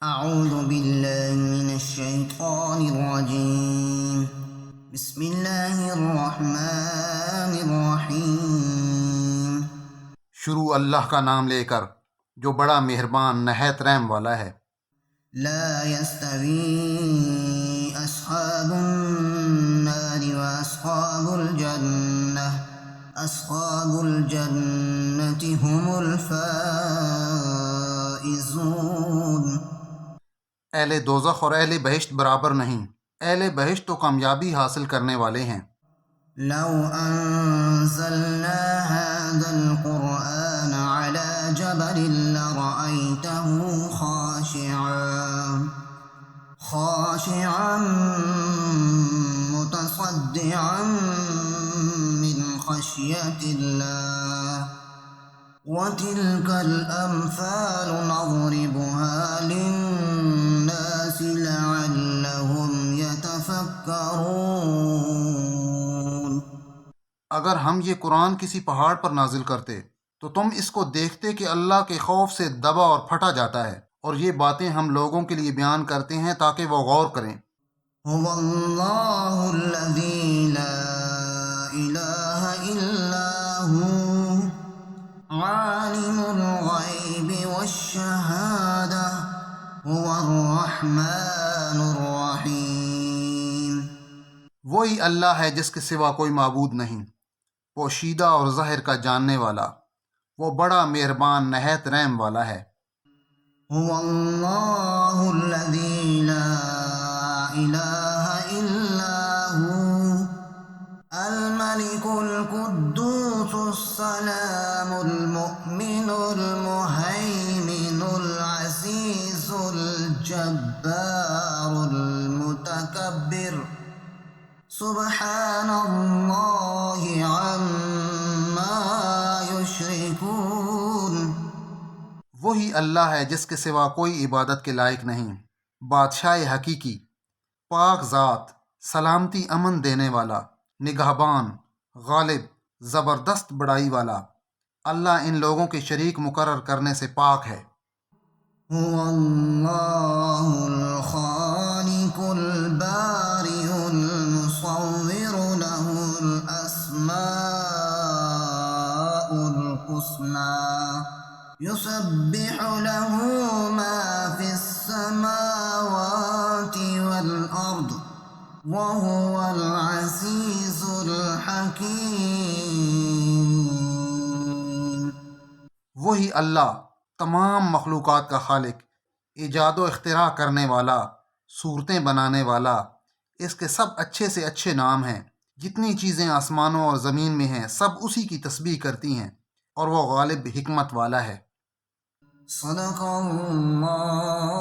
اعوذ باللہ من الشیطان الرجیم بسم اللہ الرحمن الرحیم۔ شروع اللہ کا نام لے کر جو بڑا مہربان نہایت رحم والا ہے۔ لا يستوی اصحاب النار واصحاب الجنہ اصحاب الجنة هم الفائزون۔ اہل دوزخ اور اہل بہشت برابر نہیں، اہل بہشت تو کامیابی حاصل کرنے والے ہیں۔ لو انزلنا هذا القرآن على جبل لرأيته خاشعا متصدعا من خشية الله وتلك الأمثال نضربها للناس لعلهم يتفكرون۔ اگر ہم یہ قرآن کسی پہاڑ پر نازل کرتے تو تم اس کو دیکھتے کہ اللہ کے خوف سے دبا اور پھٹا جاتا ہے، اور یہ باتیں ہم لوگوں کے لیے بیان کرتے ہیں تاکہ وہ غور کریں۔ هو اللہ الذی لا الہ الا هو عالم الغیب والشہادہ هو الرحمن الرحیم۔ وہی اللہ ہے جس کے سوا کوئی معبود نہیں، پوشیدہ اور ظاہر کا جاننے والا، وہ بڑا مہربان نہایت رحم والا ہے۔ هو اللہ الذی لا الہ الا هو الملك القدوس السلام المؤمن المهيمن العزيز الجبار المتكبر سبحان اللہ عما يشركون۔ وہی اللہ ہے جس کے سوا کوئی عبادت کے لائق نہیں، بادشاہ حقیقی، پاک ذات، سلامتی امن دینے والا، نگہبان، غالب، زبردست بڑائی والا۔ اللہ ان لوگوں کے شریک مقرر کرنے سے پاک ہے۔ هو اللہ الخالق البارئ المصور له الاسماء الحسنى يسبح له ما في السماوات والأرض وهو العزيز الحكيم۔ وہی اللہ تمام مخلوقات کا خالق، ایجاد و اختراع کرنے والا، صورتیں بنانے والا۔ اس کے سب اچھے سے اچھے نام ہیں۔ جتنی چیزیں آسمانوں اور زمین میں ہیں سب اسی کی تسبیح کرتی ہیں، اور وہ غالب حکمت والا ہے۔ صدق اللہ